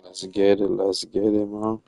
Let's get it, man.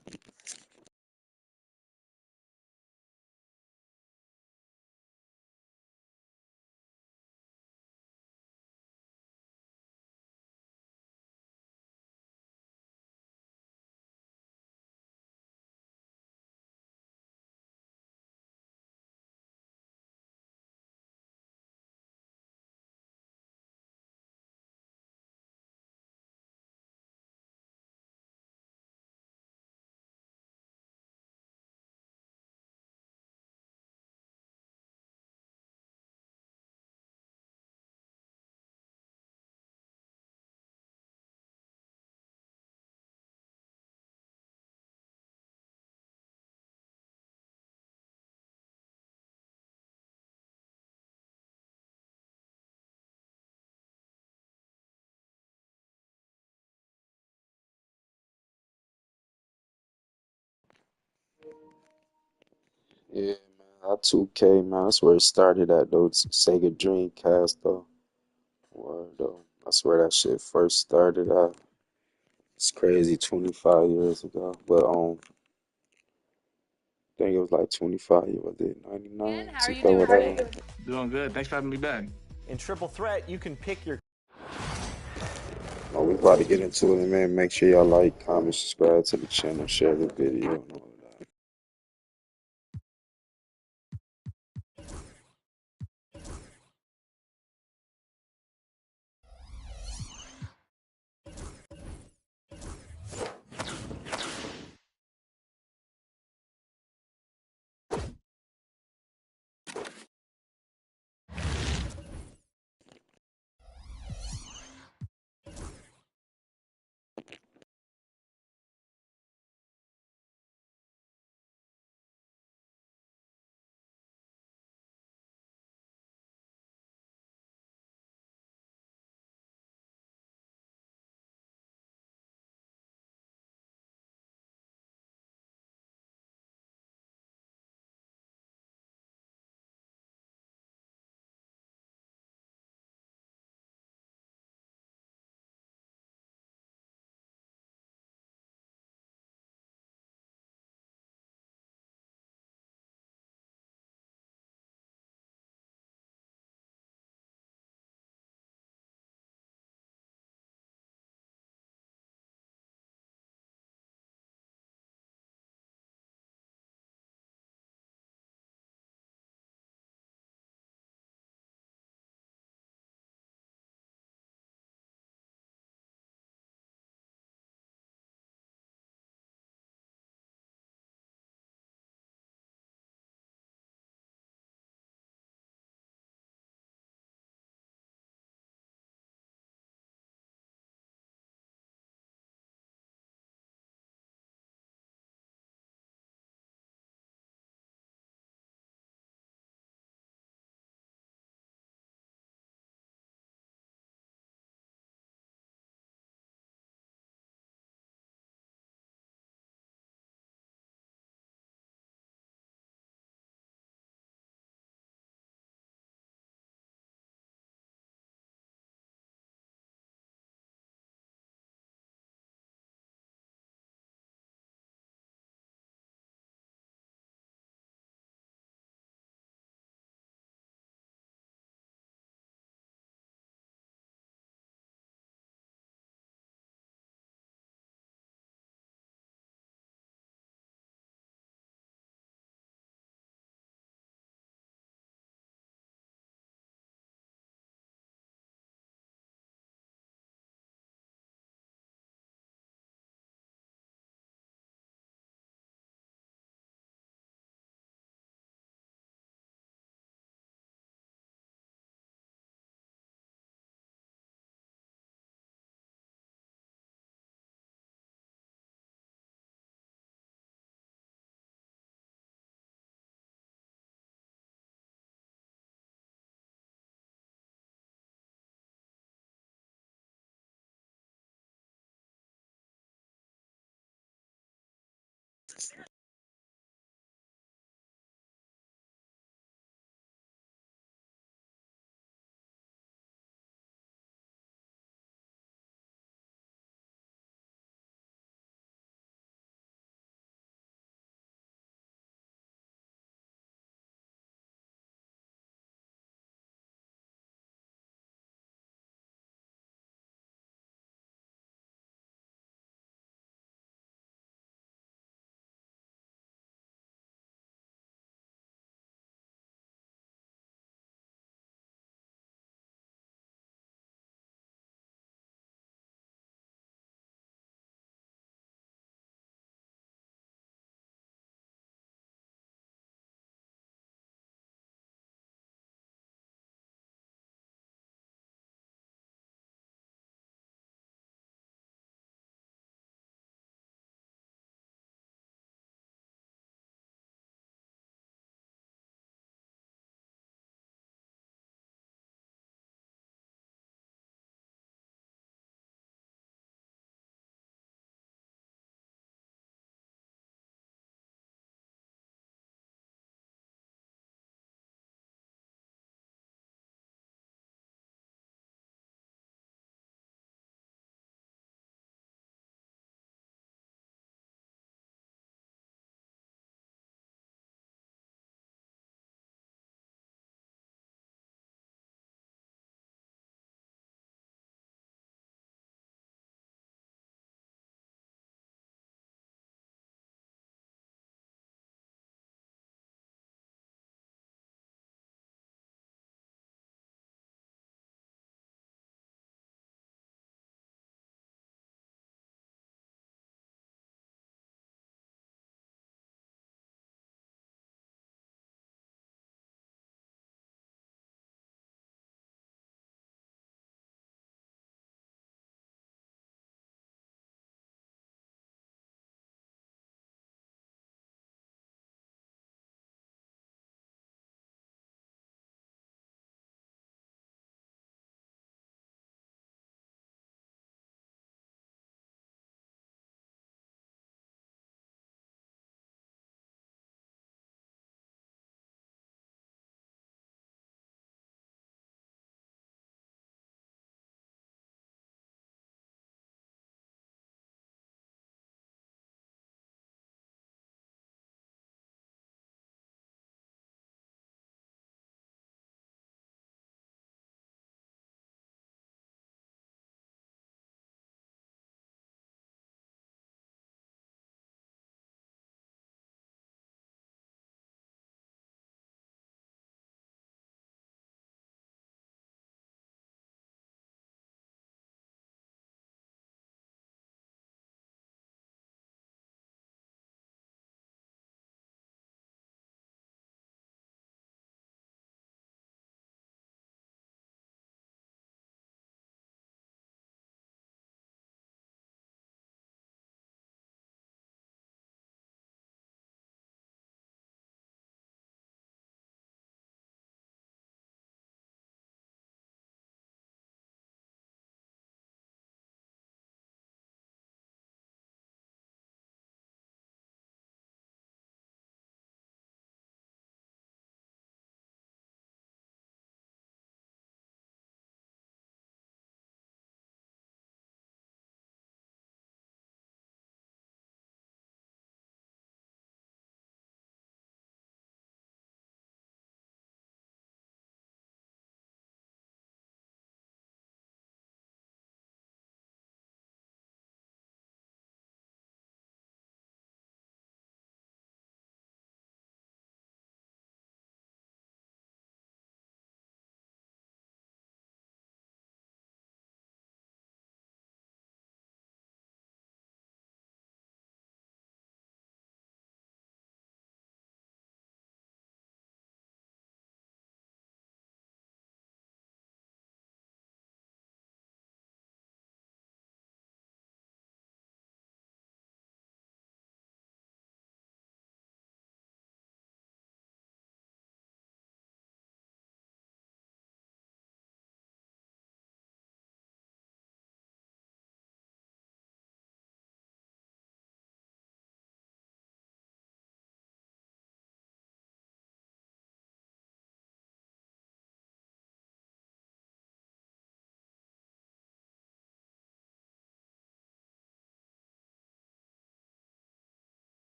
Yeah, man. That 2K, man. That's where it started at, though. It's Sega Dreamcast, though. Word, though. That's where that shit first started at. It's crazy, 25 years ago. But I think it was like 25 years, was it 99? How are you 2000, doing whatever. today? Doing good. Thanks for having me back. In Triple Threat, you can pick your Oh, we about to get into it, man. Make sure y'all like, comment, subscribe to the channel, share the video, and all that.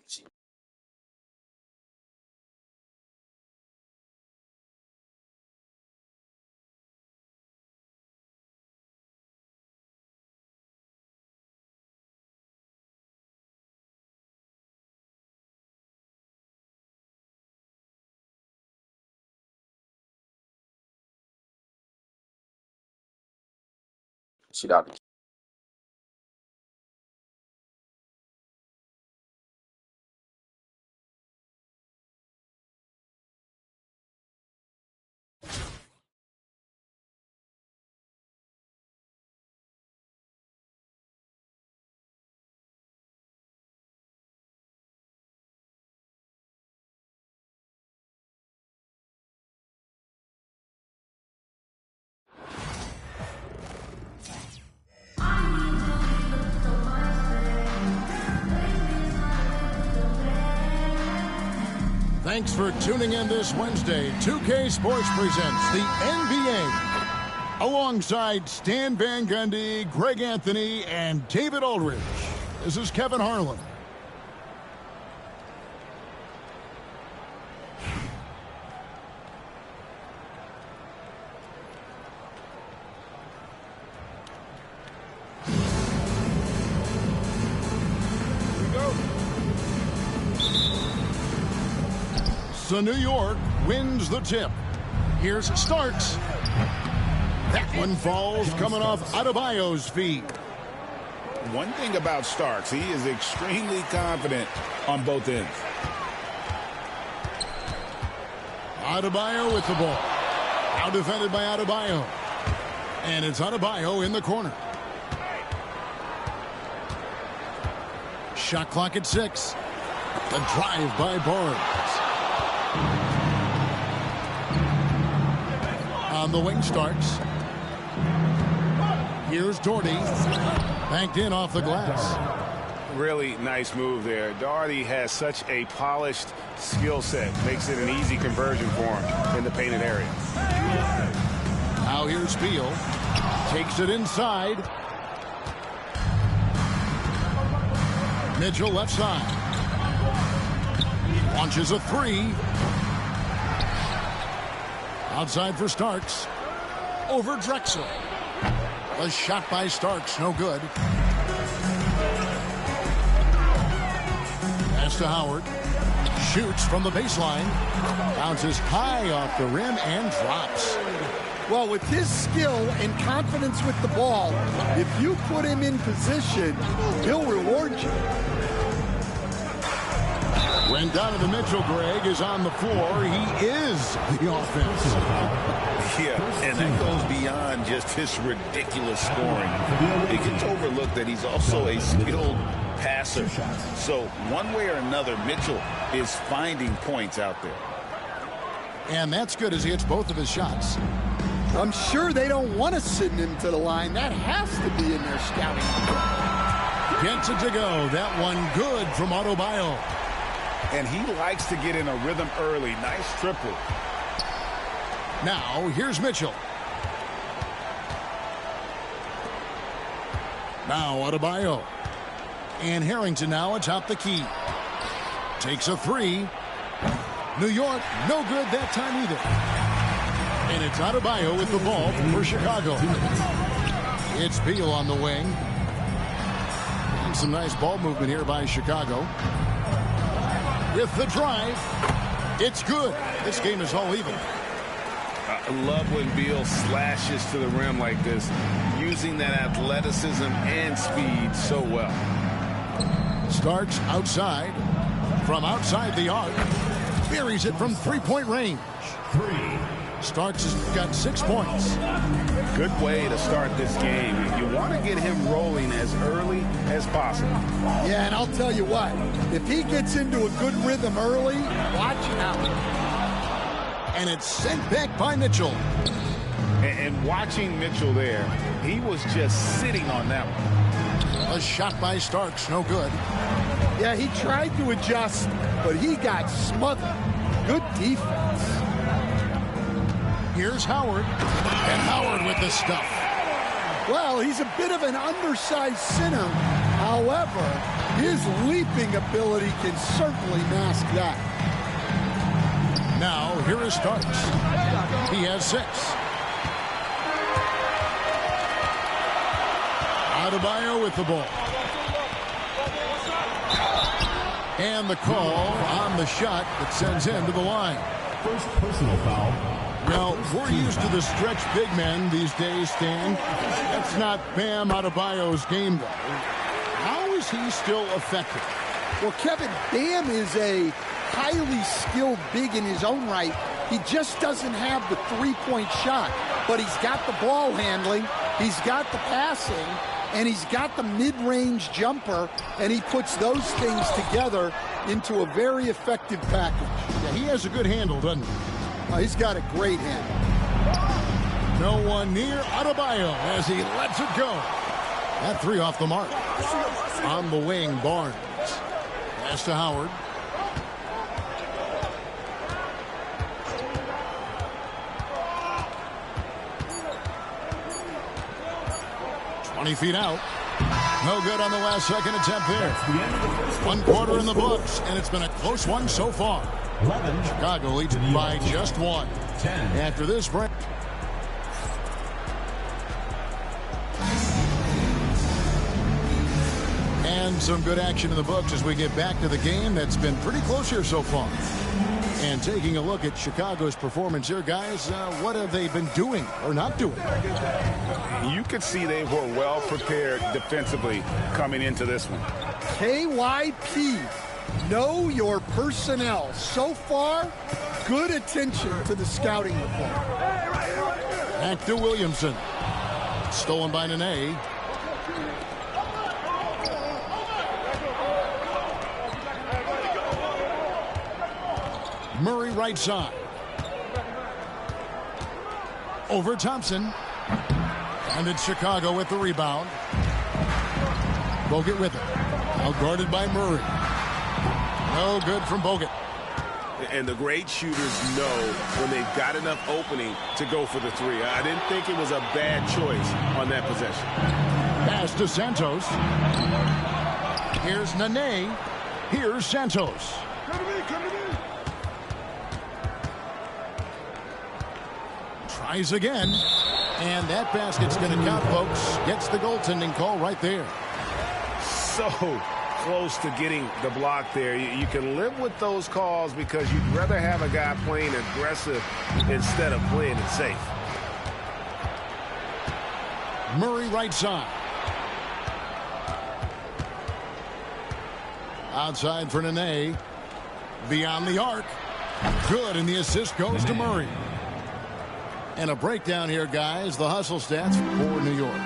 She she got Thanks for tuning in this Wednesday. 2K Sports presents the NBA. Alongside Stan Van Gundy, Greg Anthony, and David Aldridge. This is Kevin Harlan. So New York wins the tip. Here's Starks. That one falls coming off Adebayo's feet. One thing about Starks, he is extremely confident on both ends. Adebayo with the ball. Now defended by Adebayo. And it's Adebayo in the corner. Shot clock at 6. The drive by Barnes. On the wing Starks. Here's Doherty. Banked in off the glass. Really nice move there. Doherty has such a polished skill set. Makes it an easy conversion for him in the painted area. Now here's Beal. Takes it inside. Mitchell left side. Launches a 3. Outside for Starks. Over Drexel. A shot by Starks, no good. Pass to Howard. Shoots from the baseline. Bounces high off the rim and drops. Well, with his skill and confidence with the ball, if you put him in position, he'll reward you. When Donovan Mitchell, Greg, is on the floor, he is the offense. Yeah, and that goes beyond just his ridiculous scoring. It gets overlooked that he's also a skilled passer. So one way or another, Mitchell is finding points out there. And that's good as he hits both of his shots. I'm sure they don't want to send him to the line. That has to be in their scouting. Gets it to go. That one good from Adebayo. And he likes to get in a rhythm early. Nice triple. Now, here's Mitchell. Now, Adebayo. And Harrington now atop the key. Takes a 3. New York, no good that time either. And it's Adebayo with the ball for Chicago. It's Beal on the wing. And some nice ball movement here by Chicago. With the drive, it's good. This game is all even. I love when Beal slashes to the rim like this, using that athleticism and speed so well. Starks outside, from outside the arc, buries it from three-point range. Starks has got 6 points. Good way to start this game. You want to get him rolling as early as possible. Yeah, and I'll tell you what, if he gets into a good rhythm early, watch out. And it's sent back by Mitchell. And watching Mitchell there, he was just sitting on that one. A shot by Starks, no good. Yeah, he tried to adjust, but he got smothered. Good defense. Here's Howard. And Howard with the stuff. Well, he's a bit of an undersized center. However, His leaping ability can certainly mask that. Now, here is Starks. He has 6. Adebayo with the ball. And the call on the shot that sends him to the line. First personal foul. Now, we're used to the stretch big men these days, Stan. That's not Bam Adebayo's game, though. How is he still effective? Well, Kevin, Bam is a highly skilled big in his own right. He just doesn't have the three-point shot, but he's got the ball handling, he's got the passing, and he's got the mid-range jumper, and he puts those things together into a very effective package. Yeah, he has a good handle, doesn't he? He's got a great handle. No one near Adebayo as he lets it go. That 3 off the mark. On the wing, Barnes. Pass to Howard. Feet out. No good on the last second attempt there. 1 quarter in the books, and it's been a close one so far. 11. Chicago leads by just 1. 10. After this break. And some good action in the books as we get back to the game that's been pretty close here so far. And taking a look at Chicago's performance here, guys, what have they been doing or not doing? You could see they were well prepared defensively coming into this one. KYP, know your personnel. So far, good attention to the scouting report. Back to Williamson. Stolen by Nene. Murray right side. Over Thompson. And it's Chicago with the rebound. Bogut with it. Now guarded by Murray. No good from Bogut. And the great shooters know when they've got enough opening to go for the 3. I didn't think it was a bad choice on that possession. Pass to Santos. Here's Nene. Here's Santos. Come to me, come to me. Tries again. And that basket's going to count, folks. Gets the goaltending call right there. So close to getting the block there. You can live with those calls because you'd rather have a guy playing aggressive instead of playing it safe. Murray right side. Outside for Nene. Beyond the arc. Good, and the assist goes to Murray. And a breakdown here, guys. The hustle stats for New York.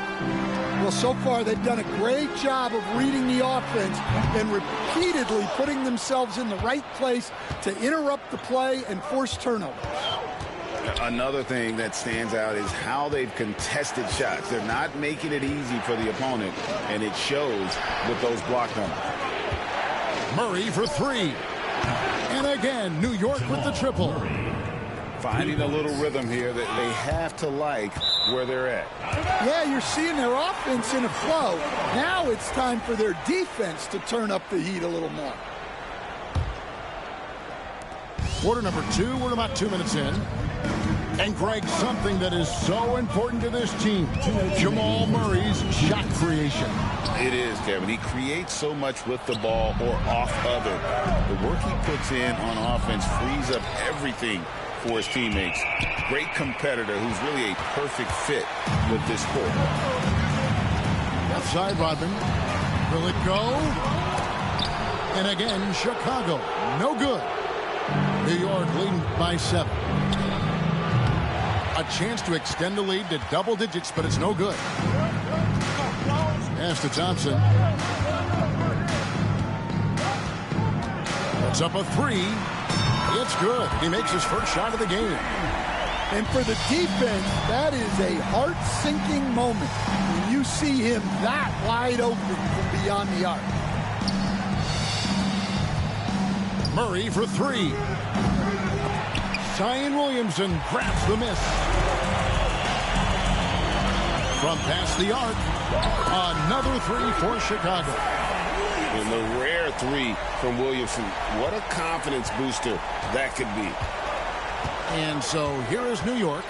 Well, so far they've done a great job of reading the offense and repeatedly putting themselves in the right place to interrupt the play and force turnovers. Another thing that stands out is how they've contested shots. They're not making it easy for the opponent, and it shows with those block numbers. Murray for 3. And again, New York with the triple. Finding a little rhythm here that they have to like where they're at. Yeah, you're seeing their offense in a flow. Now it's time for their defense to turn up the heat a little more. Quarter number 2. We're about 2 minutes in. And Greg, something that is so important to this team, Jamal Murray's shot creation. It is, Kevin. He creates so much with the ball or off of it. The work he puts in on offense frees up everything for his teammates. Great competitor who's really a perfect fit with this sport. Outside Rodman. Will it go? And again, Chicago. No good. New York leading by 7. A chance to extend the lead to double digits, but it's no good. Pass to Thompson. It's up a 3. It's good. He makes his first shot of the game. And for the defense, that is a heart-sinking moment when you see him that wide open from beyond the arc. Murray for 3. Zion Williamson grabs the miss. From past the arc, another 3 for Chicago. And the rare three from Williamson. What a confidence booster that could be. And so here is New York.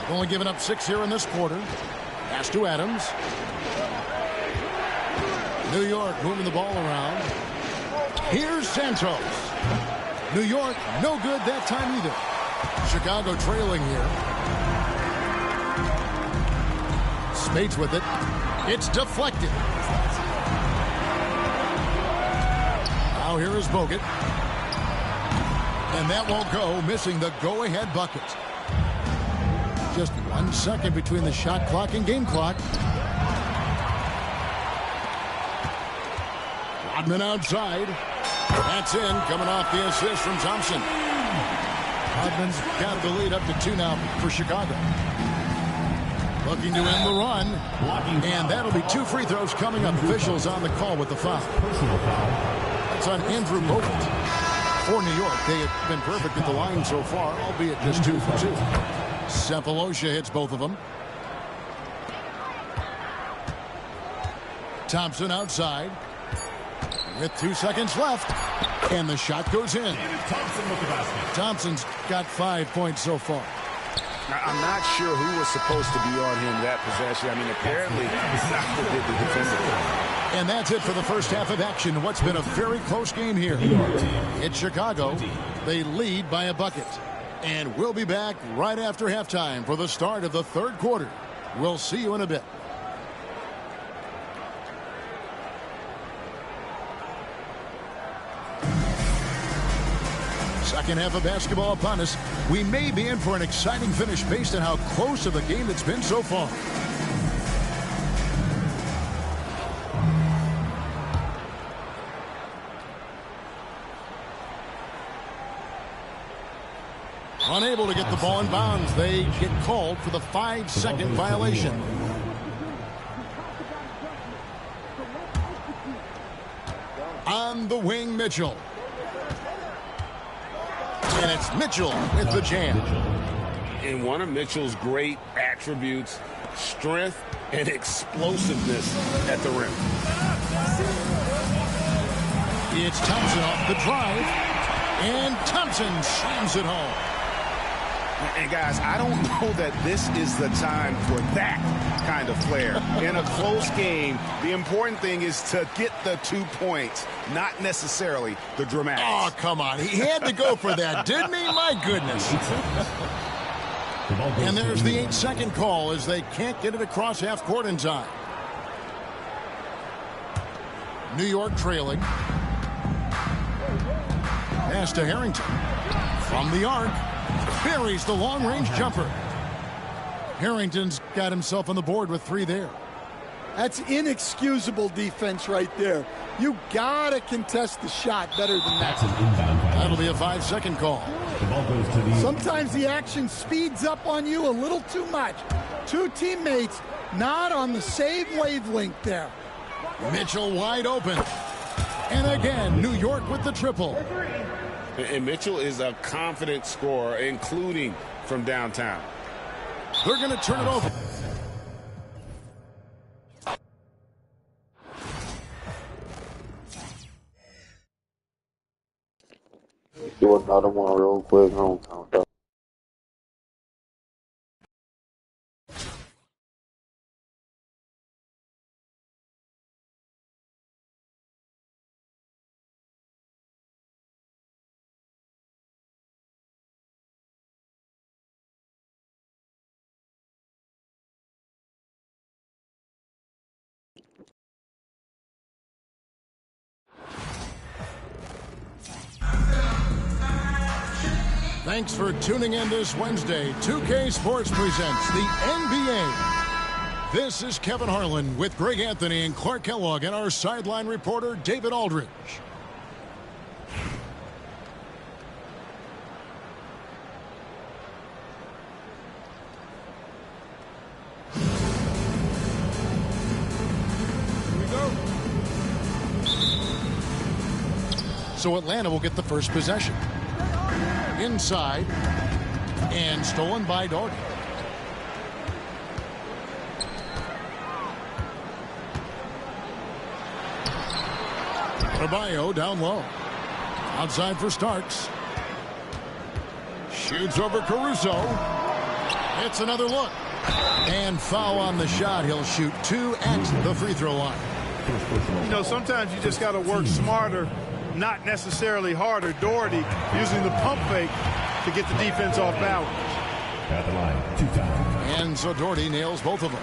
They've only given up 6 here in this quarter. Pass to Adams. New York moving the ball around. Here's Santos. New York, no good that time either. Chicago trailing here. Spates with it. It's deflected. Now here is Bogut. And that won't go, missing the go-ahead bucket. Just 1 second between the shot clock and game clock. Rodman outside. That's in, coming off the assist from Thompson. Rodman's got the lead up to 2 now for Chicago. Looking to end the run. And that'll be 2 free throws coming up. Officials on the call with the foul. That's on Andrew Bogut. For New York, they have been perfect at the line so far, albeit just 2 for 2. Cephalosha hits both of them. Thompson outside. With 2 seconds left. And the shot goes in. Thompson's got 5 points so far. I'm not sure who was supposed to be on him that possession. I mean, apparently, Saka did the defender. And that's it for the first half of action. What's been a very close game here. It's Chicago. They lead by a bucket. And we'll be back right after halftime for the start of the 3rd quarter. We'll see you in a bit. Second half of basketball upon us. We may be in for an exciting finish based on how close of a game it's been so far. Unable to get the ball in bounds. They get called for the 5-second violation. On the wing, Mitchell. And it's Mitchell with the jam. And one of Mitchell's great attributes, strength and explosiveness at the rim. It's Thompson off the drive. And Thompson slams it home. And guys, I don't know that this is the time for that kind of flair. In a close game, the important thing is to get the 2 points, not necessarily the dramatics. Oh, come on. He had to go for that, didn't he? My goodness. And there's the 8-second call as they can't get it across half court in time. New York trailing. Pass to Harrington. From the arc. Buries the long-range jumper. Harrington's got himself on the board with 3 there. That's inexcusable defense right there. You gotta contest the shot better than that. That'll be a 5-second call. Sometimes the action speeds up on you a little too much. 2 teammates not on the same wavelength there. Mitchell wide open. And again, New York with the triple. And Mitchell is a confident scorer, including from downtown. They're going to turn it over. Do another one real quick. I don't count that. Thanks for tuning in this Wednesday. 2K Sports presents the NBA. This is Kevin Harlan with Greg Anthony and Clark Kellogg and our sideline reporter, David Aldridge. Here we go. So Atlanta will get the first possession. Inside and stolen by Doherty. Adebayo down low. Outside for Starks. Shoots over Caruso. It's another look. And foul on the shot. He'll shoot 2 at the free throw line. You know, sometimes you just got to work smarter, not necessarily harder. Doherty using the pump fake to get the defense off balance. At the line, 2 times. And so Doherty nails both of them.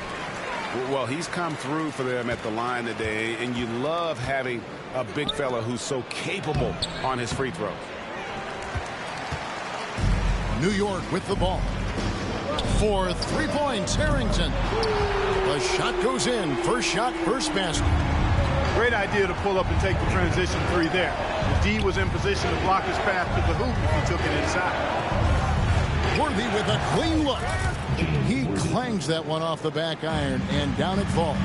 Well, he's come through for them at the line today, and you love having a big fella who's so capable on his free throws. New York with the ball. For 3 points, Harrington. The shot goes in. First shot, first basket. Great idea to pull up and take the transition 3 there. The D was in position to block his path to the hoop if he took it inside. Worthy with a clean look. He clangs that one off the back iron, and down it falls.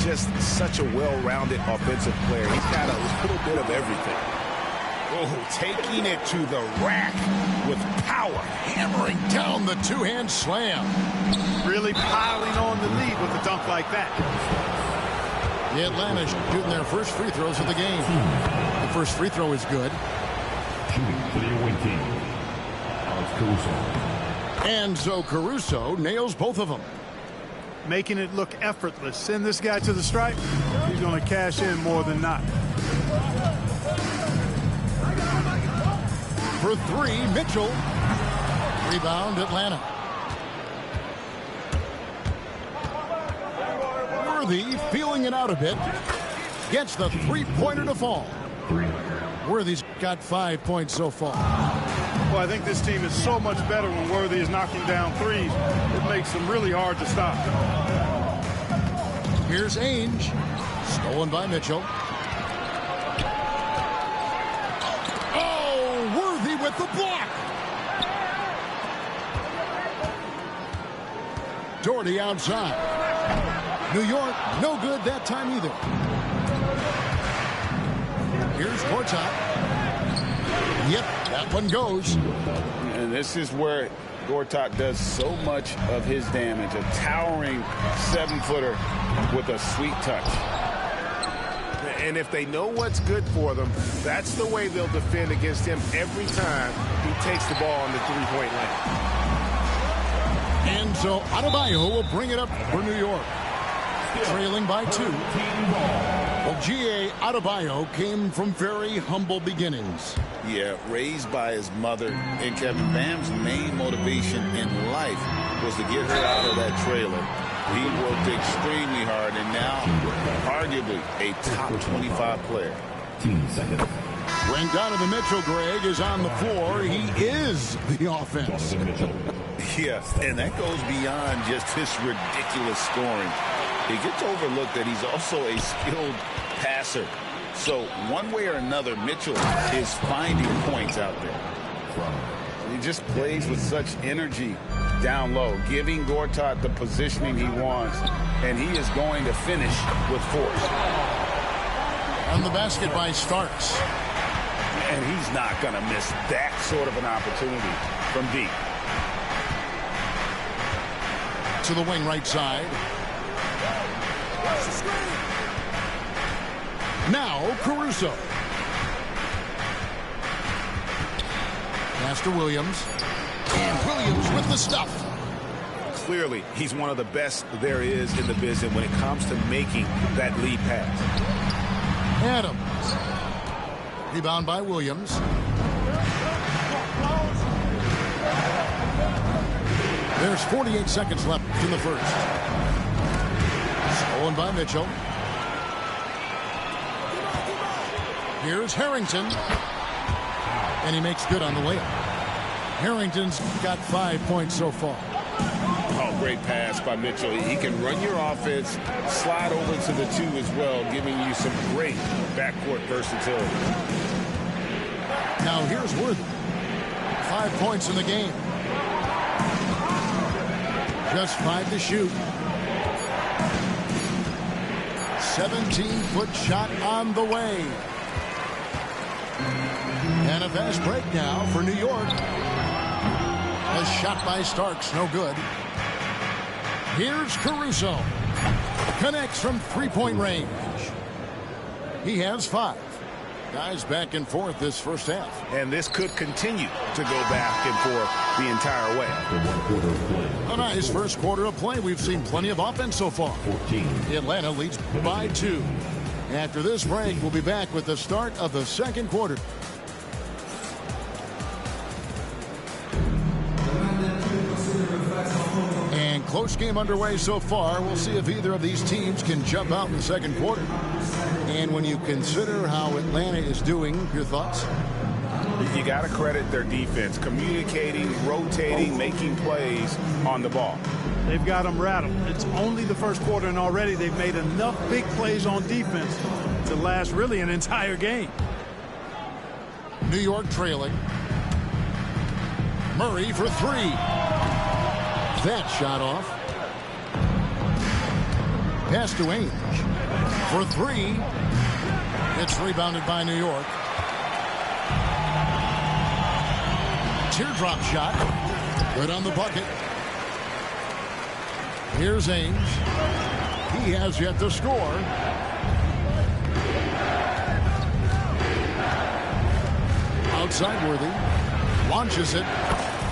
Just such a well-rounded offensive player. He's got a little bit of everything. Oh, taking it to the rack with power. Hammering down the two-hand slam. Really piling on the lead with a dunk like that. The Atlanta shooting their first free throws of the game. The first free throw is good. Shooting for the away team, Alex Caruso. And so Caruso nails both of them. Making it look effortless. Send this guy to the stripe. He's going to cash in more than not. For 3, Mitchell. Rebound, Atlanta. Worthy feeling it out a bit. Gets the three-pointer to fall. Worthy's got 5 points so far. Well, I think this team is so much better when Worthy is knocking down threes. It makes them really hard to stop. Here's Ainge. Stolen by Mitchell. Oh, Worthy with the block. Doherty outside. New York, no good that time either. Here's Gortat. Yep, that one goes. And this is where Gortat does so much of his damage. A towering 7-footer with a sweet touch. And if they know what's good for them, that's the way they'll defend against him every time he takes the ball on the three-point line. And so Adebayo will bring it up for New York. Trailing by 2. Well, G.A. Adebayo came from very humble beginnings. Yeah, raised by his mother. And Kevin Bam's main motivation in life was to get her out of that trailer. He worked extremely hard, and now arguably a top 25 player. 15 seconds. When Donovan Mitchell, Greg, is on the floor, he is the offense. Yes, and that goes beyond just his ridiculous scoring. It gets overlooked that he's also a skilled passer. So one way or another, Mitchell is finding points out there. He just plays with such energy down low, giving Gortat the positioning he wants, and he is going to finish with force. On the basket by Starks. And he's not going to miss that sort of an opportunity from deep. To the wing right side. Now Caruso. Pass to Williams. And Williams with the stuff. Clearly, he's one of the best there is in the business when it comes to making that lead pass. Adams. Rebound by Williams. There's 48 seconds left in the first. Stolen by Mitchell. Here's Harrington. And he makes good on the layup. Harrington's got 5 points so far. Oh, great pass by Mitchell. He can run your offense, slide over to the 2 as well, giving you some great backcourt versatility. Now here's Worthy. 5 points in the game. Just 5 to shoot. 17-foot shot on the way. And a fast break now for New York. A shot by Starks, no good. Here's Caruso. Connects from three-point range. He has 5. Guys back and forth this first half. And this could continue to go back and forth the entire way. A nice first quarter of play. We've seen plenty of offense so far. Atlanta leads by 2. After this break, we'll be back with the start of the second quarter. And close game underway so far. We'll see if either of these teams can jump out in the second quarter. And when you consider how Atlanta is doing, your thoughts? You got to credit their defense, communicating, rotating, making plays on the ball. They've got them rattled. It's only the first quarter, and already they've made enough big plays on defense to last really an entire game. New York trailing. Murray for 3. That shot off. Pass to Ainge for 3. It's rebounded by New York. Teardrop shot. Good on the bucket. Here's Ainge. He has yet to score. Outside Worthy. Launches it.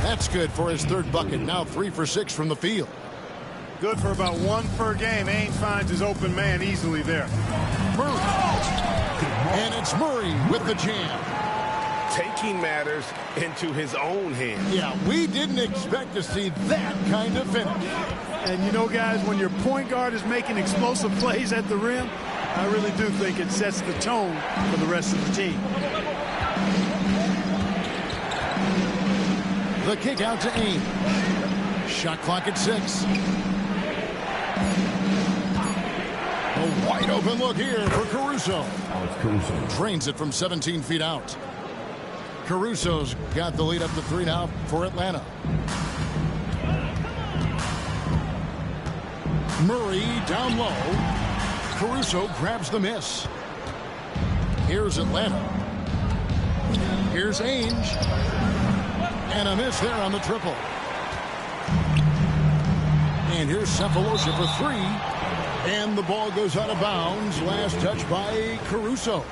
That's good for his 3rd bucket. Now 3 for 6 from the field. Good for about 1 per game. Ainge finds his open man easily there. Murray. And it's Murray with the jam. Taking matters into his own hands. Yeah, we didn't expect to see that kind of finish. And you know, guys, when your point guard is making explosive plays at the rim, I really do think it sets the tone for the rest of the team. The kick out to Ainge. Shot clock at 6. A wide open look here for Caruso. Drains it from 17 feet out. Caruso's got the lead up to 3 now for Atlanta. Murray down low. Caruso grabs the miss. Here's Atlanta. Here's Ainge. And a miss there on the triple. And here's Cephalosha for 3. And the ball goes out of bounds. Last touch by Caruso.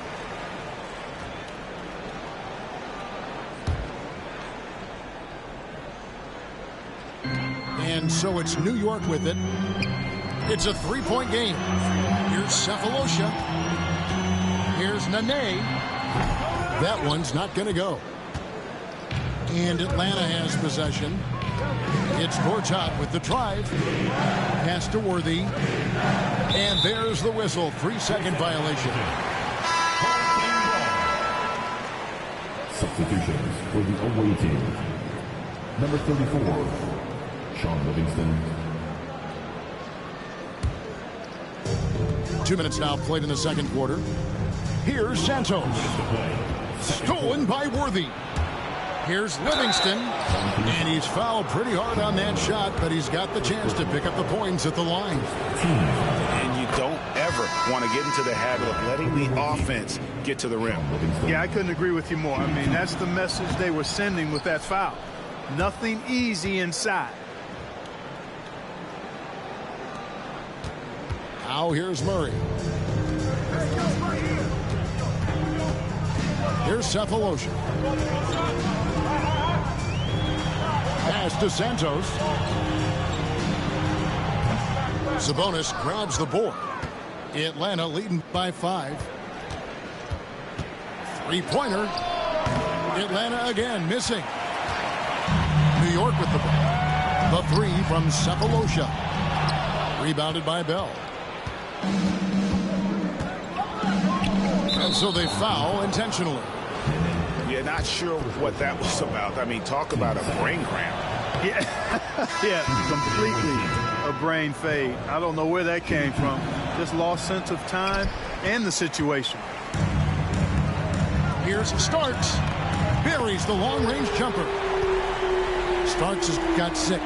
And so it's New York with it. It's a 3-point game. Here's Cephalosha. Here's Nene. That one's not going to go. And Atlanta has possession. It's Gortat with the drive. Pass to Worthy. And there's the whistle. 3-second violation. Substitutions for the away team. Number 34, Sean Livingston. 2 minutes now played in the second quarter. Here's Santos. Stolen by Worthy. Here's Livingston. And he's fouled pretty hard on that shot, but he's got the chance to pick up the points at the line. And you don't ever want to get into the habit of letting the offense get to the rim. Yeah, I couldn't agree with you more. I mean, that's the message they were sending with that foul. Nothing easy inside. Now here's Murray. Here's Cephalosha. Pass to Santos. Sabonis grabs the board. Atlanta leading by 5. 3-pointer. Atlanta again missing. New York with the ball. The 3 from Cephalosha. Rebounded by Bell. And so they foul intentionally. Yeah, not sure what that was about. I mean, talk about a brain cramp. Yeah, completely a brain fade. I don't know where that came from. Just lost sense of time and the situation. Here's Starks. Buries the long-range jumper. Starks has got 6.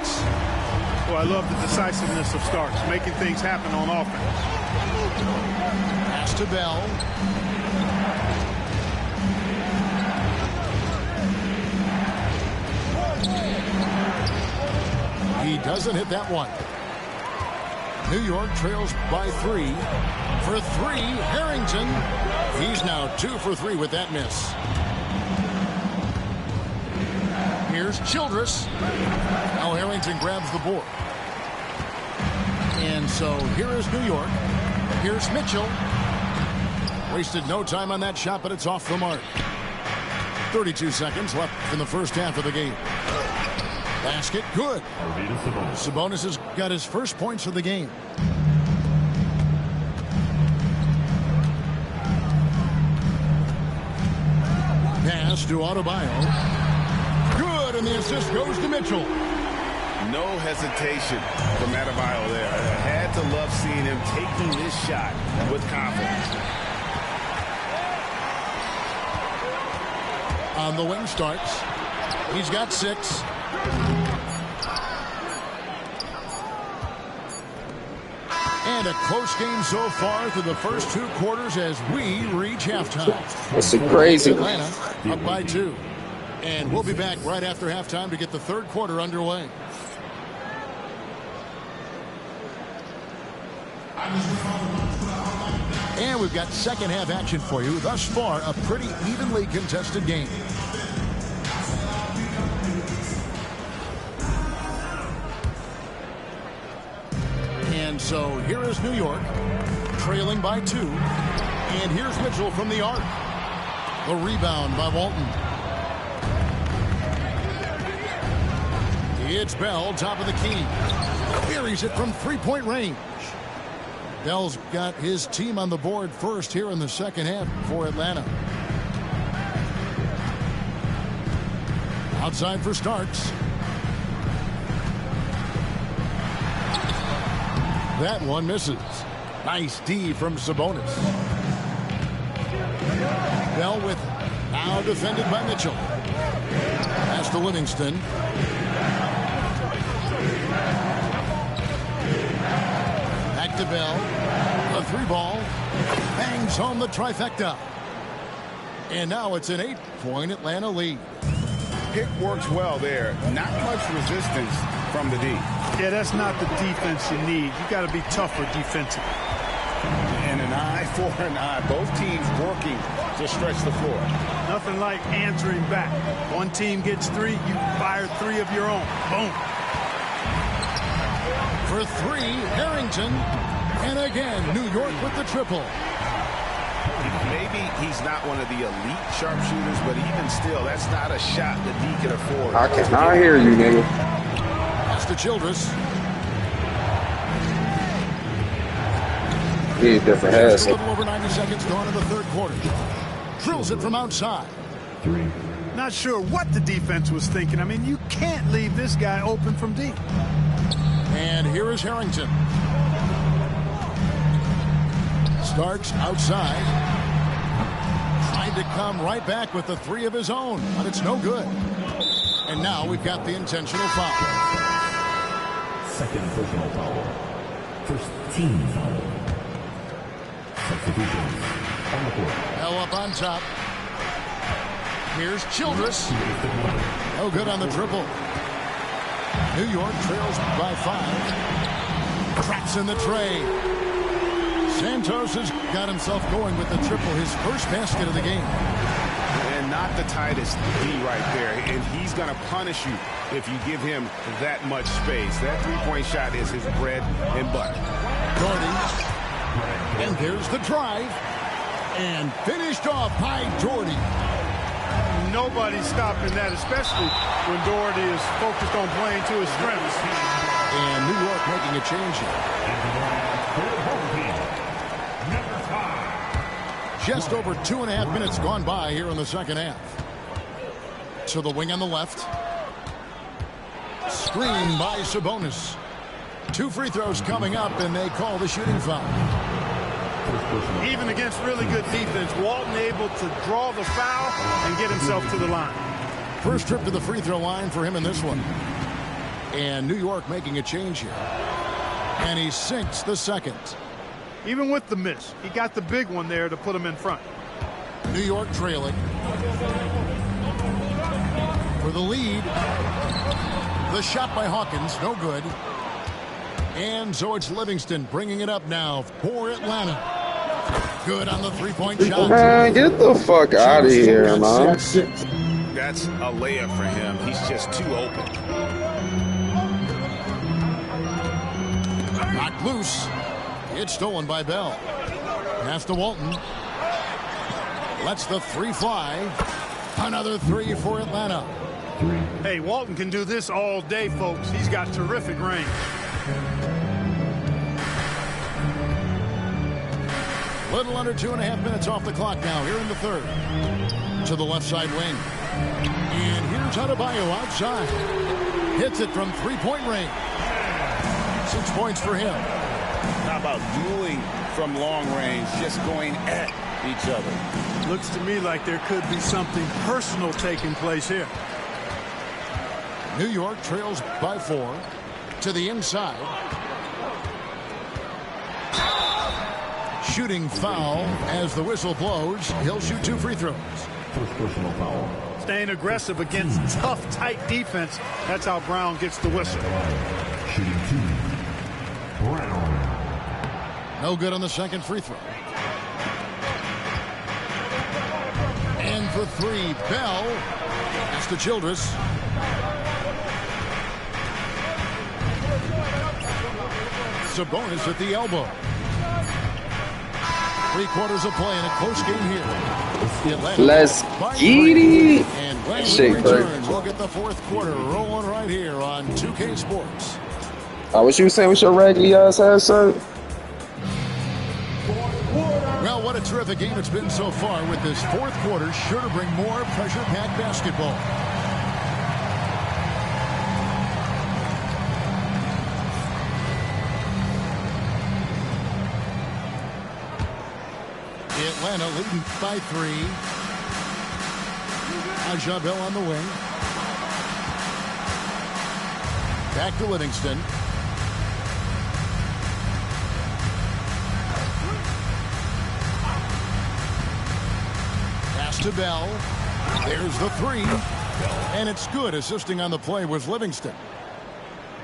Well, I love the decisiveness of Starks, making things happen on offense. Pass to Bell. He doesn't hit that one. New York trails by 3. For 3, Harrington He's now 2 for 3 with that miss. Here's Childress. Now Harrington grabs the board. And so here is New York. Here's Mitchell. Wasted no time on that shot, but it's off the mark. 32 seconds left in the first half of the game. Basket, good. Sabonis has got his first points of the game. Pass to Adebayo. Good, and the assist goes to Mitchell. No hesitation from Adebayo there. I had to love seeing him taking this shot with confidence. On the wing starts. He's got 6. And a close game so far through the first 2 quarters as we reach halftime. It's a crazy Atlanta up by 2. And we'll be back right after halftime to get the third quarter underway. And we've got second half action for you. Thus far, a pretty evenly contested game. And so here is New York, trailing by 2. And here's Mitchell from the arc. The rebound by Walton. It's Bell, top of the key. Buries it from three-point range. Bell's got his team on the board first here in the second half for Atlanta. Outside for Starks. That one misses. Nice D from Sabonis. Bell with now defended by Mitchell. Pass to Livingston. Back to Bell. The 3-ball. Bangs home the trifecta. And now it's an 8-point Atlanta lead. Pick works well there. Not much resistance from the D. Yeah, that's not the defense you need. You got to be tougher defensively. And an eye for an eye. Both teams working to stretch the floor. Nothing like answering back. One team gets 3, you fire 3 of your own. Boom. For 3, Harrington. And again, New York with the triple. Maybe he's not one of the elite sharpshooters, but even still, that's not a shot the D can afford. I cannot hear you, nigga. Pass to Childress. He a different A head. little over 90 seconds gone in the third quarter. Drills it from outside. 3. Not sure what the defense was thinking. I mean, you can't leave this guy open from deep. And here is Harrington. Starks outside. Tried to come right back with the 3 of his own, but it's no good. And now we've got the intentional foul. Second personal foul. First team foul. Substitutions on the court. Bell up on top. Here's Childress. No good on the triple. New York trails by 5. Traps in the tray. Santos has got himself going with the triple, his first basket of the game. And not the tightest D right there. And he's going to punish you if you give him that much space. That three-point shot is his bread and butter. Jordan. And there's the drive. And finished off by Jordan. Nobody's stopping that, especially when Doherty is focused on playing to his strengths. And New York making a change here. Just over 2.5 minutes gone by here in the second half. To the wing on the left. Screen by Sabonis. 2 free throws coming up, and they call the shooting foul. Even against really good defense, Walton able to draw the foul and get himself to the line. First trip to the free throw line for him in this one. And New York making a change here. And he sinks the second. Even with the miss, he got the big one there to put him in front. New York trailing. For the lead. The shot by Hawkins, no good. And so it's Livingston bringing it up now for Atlanta. Good on the three-point shot. Man, get the fuck out of here, man. That's a layup for him. He's just too open. Knocked loose. It's stolen by Bell. Pass to Walton. Lets the three fly. Another three for Atlanta. Hey, Walton can do this all day, folks. He's got terrific range. Little under 2.5 minutes off the clock now here in the third. To the left side wing. And here's Adebayo outside. Hits it from three-point range. 6 points for him. How about dueling from long range, just going at each other? Looks to me like there could be something personal taking place here. New York trails by 4 to the inside. Shooting foul as the whistle blows. He'll shoot 2 free throws. First personal foul. Staying aggressive against tough, tight defense. That's how Brown gets the whistle. Shooting 2. Brown. No good on the second free throw. And for 3, Bell. That's to Childress. Sabonis at the elbow. 3 quarters of play in a close game here. Let's get it. And when we Shake, return, we'll get the fourth quarter rolling right here on 2K Sports. What you saying with your raggedy ass hat, sir? Well, what a terrific game it's been so far with this fourth quarter. Sure to bring more pressure-packed basketball. Atlanta leading by 3. Ajabel on the wing. Back to Livingston. Pass to Bell. There's the 3. And it's good. Assisting on the play was Livingston.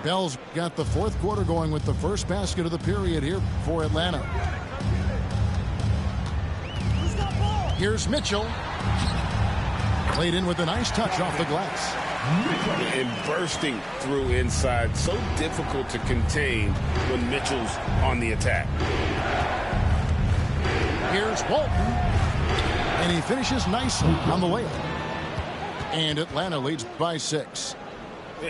Bell's got the fourth quarter going with the first basket of the period here for Atlanta. Here's Mitchell. Played in with a nice touch off the glass. And bursting through inside. So difficult to contain when Mitchell's on the attack. Here's Walton. And he finishes nicely on the layup. And Atlanta leads by 6.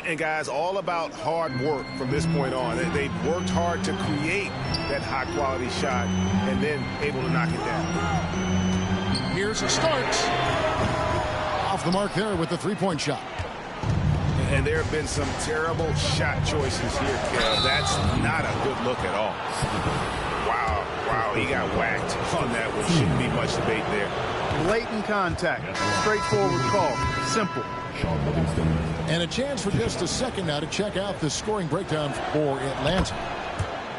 And guys, all about hard work from this point on. They've worked hard to create that high-quality shot and then able to knock it down. Here's a start. Off the mark there with the three-point shot. And there have been some terrible shot choices here, Kev. That's not a good look at all. Wow, he got whacked on that one. Shouldn't be much debate there. Blatant contact. Straightforward call. Simple. And a chance for just a second now to check out the scoring breakdown for Atlanta.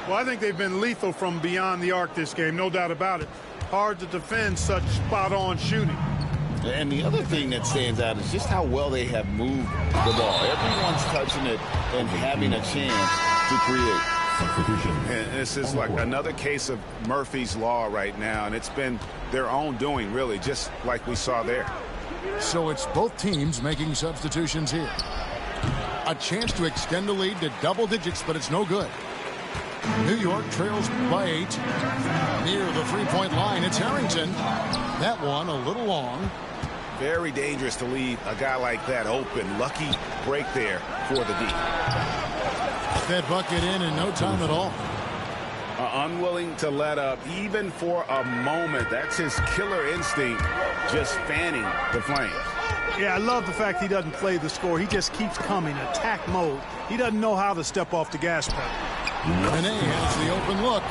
Well, I think they've been lethal from beyond the arc this game, no doubt about it. Hard to defend such spot-on shooting. And the other thing that stands out is just how well they have moved the ball. Everyone's touching it and having a chance to create. And this is like another case of Murphy's Law right now, and it's been their own doing, really, just like we saw there. So it's both teams making substitutions here. A chance to extend the lead to double digits, but it's no good. New York trails by 8. Near the three-point line, it's Harrington. That one a little long. Very dangerous to leave a guy like that open. Lucky break there for the D. That bucket in no time at all. Unwilling to let up even for a moment. That's his killer instinct, just fanning the flames. Yeah, I love the fact he doesn't play the score. He just keeps coming, attack mode. He doesn't know how to step off the gas pedal. Rene has the open look,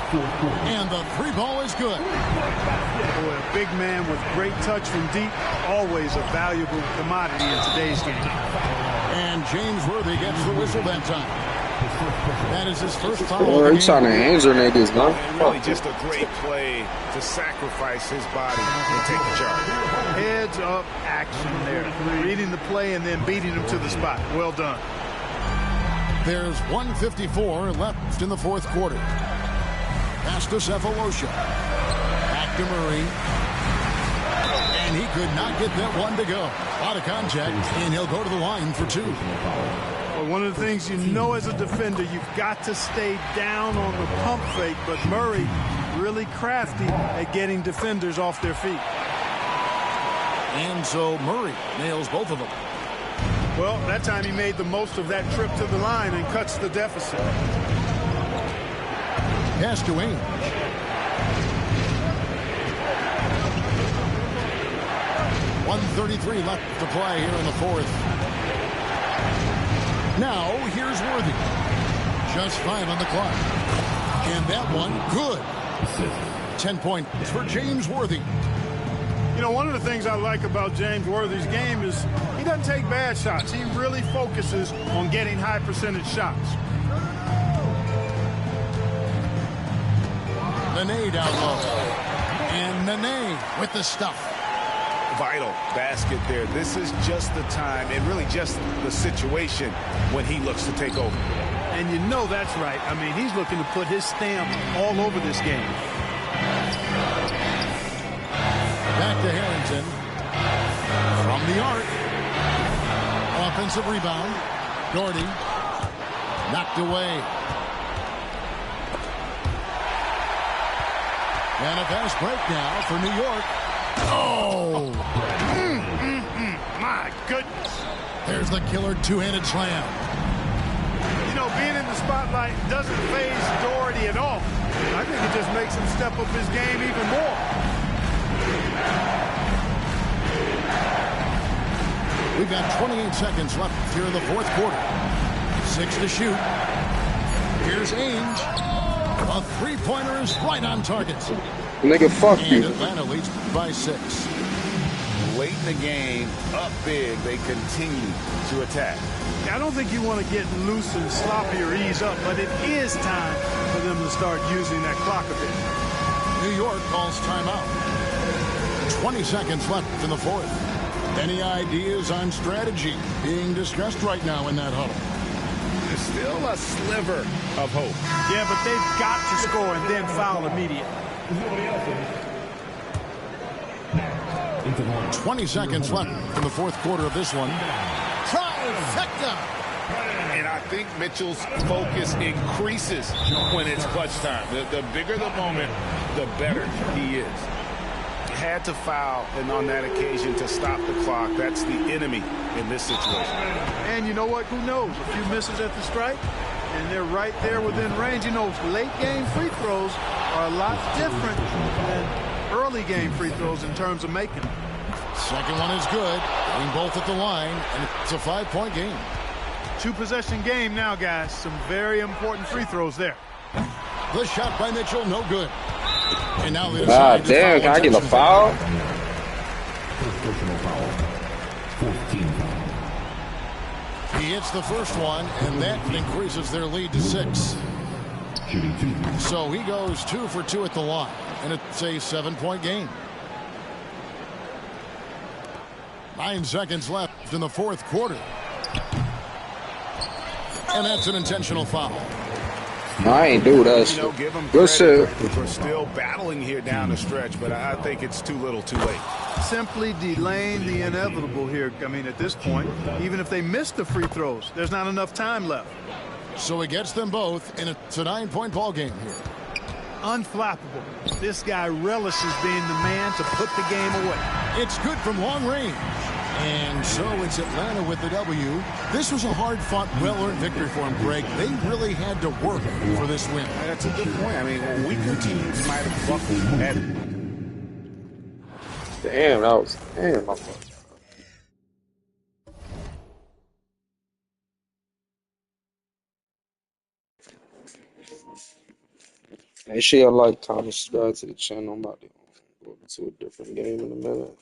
and the 3-ball is good. Boy, a big man with great touch from deep, always a valuable commodity in today's game. And James Worthy gets the whistle that time. That is his first foul. Boy, he's trying to injure niggas, man. And really just a great play to sacrifice his body and take the charge. Heads up action there. Reading the play and then beating him to the spot. Well done. There's 1:54 left in the fourth quarter. Pass to Cephalosha. Back back to Murray. And he could not get that one to go. Out of contact, and he'll go to the line for 2. Well, one of the things you know as a defender, you've got to stay down on the pump fake, but Murray really crafty at getting defenders off their feet. And so Murray nails both of them. Well, that time he made the most of that trip to the line and cuts the deficit. Pass to Ainge. .133 left to play here in the 4th. Now, here's Worthy. Just 5 on the clock. And that one, good. 10 points for James Worthy. You know, one of the things I like about James Worthy's game is he doesn't take bad shots. He really focuses on getting high percentage shots. Nene down low. And Nene with the stuff. Vital basket there. This is just the time and really just the situation when he looks to take over. And you know that's right. I mean, he's looking to put his stamp all over this game. Back to Harrington. From the arc. Offensive rebound. Doherty. Knocked away. And a fast break now for New York. Oh! My goodness. There's the killer two-handed slam. You know, being in the spotlight doesn't faze Doherty at all. I think it just makes him step up his game even more. We've got 28 seconds left here in the 4th quarter. 6 to shoot. Here's Ainge. A three-pointer is right on target. Nigga, fuck And you. Atlanta leads by 6. Late in the game, up big, they continue to attack. I don't think you want to get loose and sloppy or ease up, but it is time for them to start using that clock a bit. New York calls timeout. 20 seconds left in the 4th. Any ideas on strategy being discussed right now in that huddle? There's still a sliver of hope. Yeah, but they've got to score and then foul immediately. 20 seconds left in the 4th quarter of this one. Trifecta! And I think Mitchell's focus increases when it's clutch time. The bigger the moment, the better he is. Had to foul, and on that occasion to stop the clock. That's the enemy in this situation. And you know what? Who knows? A few misses at the strike, and they're right there within range. You know, late game free throws are a lot different than early game free throws in terms of making them. Second one is good. Getting both at the line, and it's a 5-point game. 2-possession game now, guys. Some very important free throws there. The shot by Mitchell, no good. And now they God damn, can I get a foul? Personal foul. 14 foul. He hits the first one, and that increases their lead to 6. Shooting 2. So he goes 2 for 2 at the line, and it's a 7-point game. 9 seconds left in the 4th quarter. And that's an intentional foul. I ain't do that You know, shit. give them Good credit shit. for still battling here down the stretch, but I think it's too little too late. Simply delaying the inevitable here. I mean, at this point, even if they miss the free throws, there's not enough time left. So he gets them both, and it's a 9-point ball game here. Unflappable. This guy relishes being the man to put the game away. It's good from long range. And so it's Atlanta with the W. This was a hard-fought, well-earned victory for them, Greg. They really had to work for this win. That's a good point. I mean, weaker teams might have buckled at it. Damn, that was damn. My fault. Make sure you like, comment, subscribe to the channel. I'm about to go to a different game in a minute.